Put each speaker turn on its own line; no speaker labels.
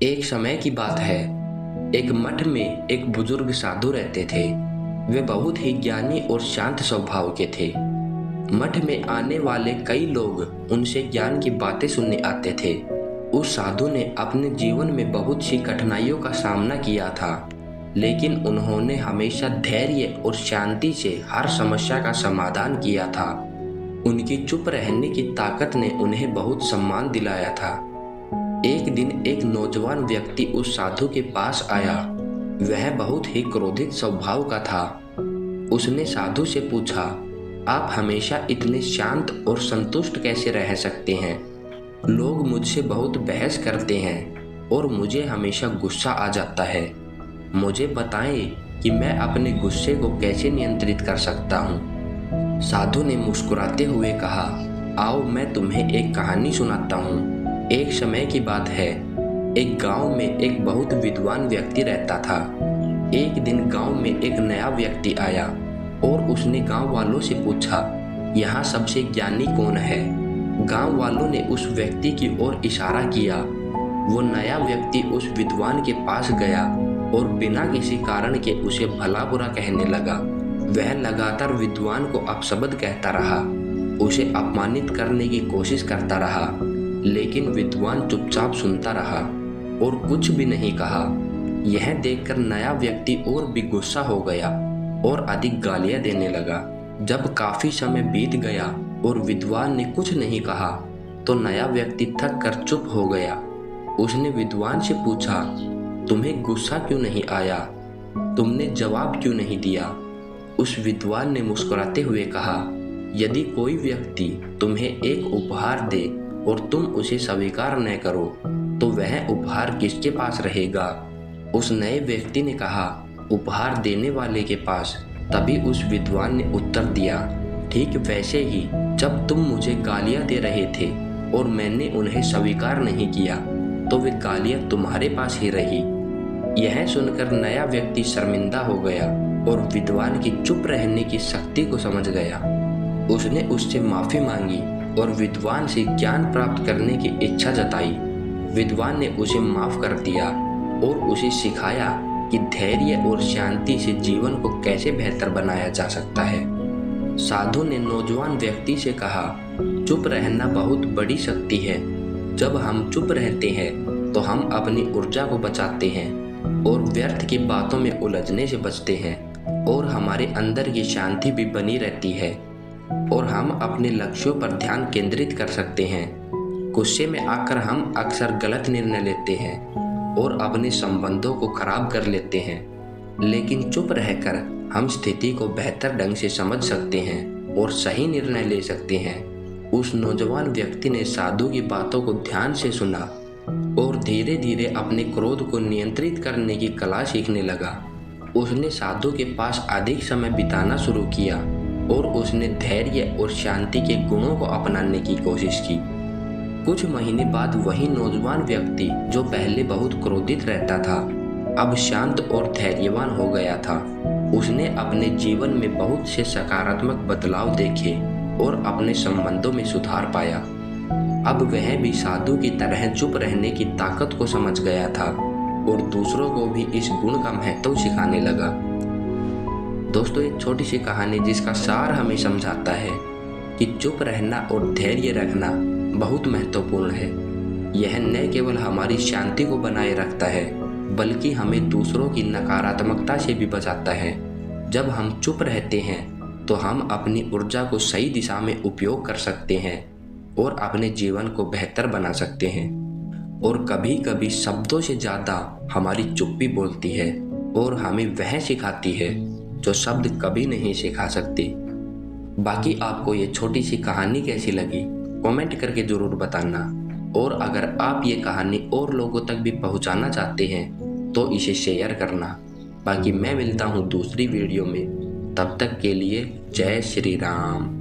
एक समय की बात है। एक मठ में एक बुजुर्ग साधु रहते थे। वे बहुत ही ज्ञानी और शांत स्वभाव के थे। मठ में आने वाले कई लोग उनसे ज्ञान की बातें सुनने आते थे। उस साधु ने अपने जीवन में बहुत सी कठिनाइयों का सामना किया था, लेकिन उन्होंने हमेशा धैर्य और शांति से हर समस्या का समाधान किया था। उनकी चुप रहने की ताकत ने उन्हें बहुत सम्मान दिलाया था। एक दिन एक नौजवान व्यक्ति उस साधु के पास आया। वह बहुत ही क्रोधित स्वभाव का था। उसने साधु से पूछा, आप हमेशा इतने शांत और संतुष्ट कैसे रह सकते हैं? लोग मुझसे बहुत बहस करते हैं और मुझे हमेशा गुस्सा आ जाता है। मुझे बताएं कि मैं अपने गुस्से को कैसे नियंत्रित कर सकता हूँ। साधु ने मुस्कुराते हुए कहा, आओ मैं तुम्हें एक कहानी सुनाता हूँ। एक समय की बात है। एक गांव में एक बहुत विद्वान व्यक्ति रहता था। एक दिन गांव में एक नया व्यक्ति आया और उसने गांव वालों से पूछा, यहाँ सबसे ज्ञानी कौन है? गांव वालों ने उस व्यक्ति की ओर इशारा किया। वो नया व्यक्ति उस विद्वान के पास गया और बिना किसी कारण के उसे भला बुरा कहने लगा। वह लगातार विद्वान को अपशब्द कहता रहा, उसे अपमानित करने की कोशिश करता रहा, लेकिन विद्वान चुपचाप सुनता रहा और कुछ भी नहीं कहा। यह देखकर नया व्यक्ति और भी गुस्सा हो गया और अधिक गालियां देने लगा। जब काफी समय बीत गया और विद्वान ने कुछ नहीं कहा, तो नया व्यक्ति थक कर चुप हो गया। उसने विद्वान से पूछा, तुम्हें गुस्सा क्यों नहीं आया? तुमने जवाब क्यों नहीं दिया? उस विद्वान ने मुस्कुराते हुए कहा, यदि कोई व्यक्ति तुम्हें एक उपहार दे और तुम उसे स्वीकार न करो, तो वह उपहार किसके पास रहेगा? उस नए व्यक्ति ने कहा, उपहार देने वाले के पास। तभी उस विद्वान ने उत्तर दिया, ठीक वैसे ही जब तुम मुझे गालियां दे रहे थे और मैंने उन्हें स्वीकार नहीं किया, तो वे गालियां तुम्हारे पास ही रही। यह सुनकर नया व्यक्ति शर्मिंदा हो गया और विद्वान की चुप रहने की शक्ति को समझ गया। उसने उससे माफी मांगी और विद्वान से ज्ञान प्राप्त करने की इच्छा जताई। विद्वान ने उसे माफ कर दिया और उसे सिखाया कि धैर्य और शांति से जीवन को कैसे बेहतर बनाया जा सकता है। साधु ने नौजवान व्यक्ति से कहा, चुप रहना बहुत बड़ी शक्ति है। जब हम चुप रहते हैं तो हम अपनी ऊर्जा को बचाते हैं और व्यर्थ की बातों में उलझने से बचते हैं, और हमारे अंदर की शांति भी बनी रहती है और हम अपने लक्ष्यों पर ध्यान केंद्रित कर सकते हैं। गुस्से में आकर हम अक्सर गलत निर्णय लेते हैं और अपने संबंधों को खराब कर लेते हैं, लेकिन चुप रहकर हम स्थिति को बेहतर ढंग से समझ सकते हैं और सही निर्णय ले सकते हैं। उस नौजवान व्यक्ति ने साधु की बातों को ध्यान से सुना और धीरे धीरे अपने क्रोध को नियंत्रित करने की कला सीखने लगा। उसने साधु के पास अधिक समय बिताना शुरू किया और उसने धैर्य और शांति के गुणों को अपनाने की कोशिश की। कुछ महीने बाद वही नौजवान व्यक्ति जो पहले बहुत क्रोधित रहता था, अब शांत और धैर्यवान हो गया था। उसने अपने जीवन में बहुत से सकारात्मक बदलाव देखे और अपने संबंधों में सुधार पाया। अब वह भी साधु की तरह चुप रहने की ताकत को समझ गया था और दूसरों को भी इस गुण का महत्व सिखाने लगा। दोस्तों, एक छोटी सी कहानी जिसका सार हमें समझाता है कि चुप रहना और धैर्य रखना बहुत महत्वपूर्ण है। यह न केवल हमारी शांति को बनाए रखता है, बल्कि हमें दूसरों की नकारात्मकता से भी बचाता है। जब हम चुप रहते हैं तो हम अपनी ऊर्जा को सही दिशा में उपयोग कर सकते हैं और अपने जीवन को बेहतर बना सकते हैं। और कभी कभी शब्दों से ज़्यादा हमारी चुप्पी बोलती है और हमें वह सिखाती है जो शब्द कभी नहीं सिखा सकते। बाकी आपको ये छोटी सी कहानी कैसी लगी, कमेंट करके ज़रूर बताना। और अगर आप ये कहानी और लोगों तक भी पहुंचाना चाहते हैं तो इसे शेयर करना। बाकी मैं मिलता हूं दूसरी वीडियो में, तब तक के लिए जय श्री राम।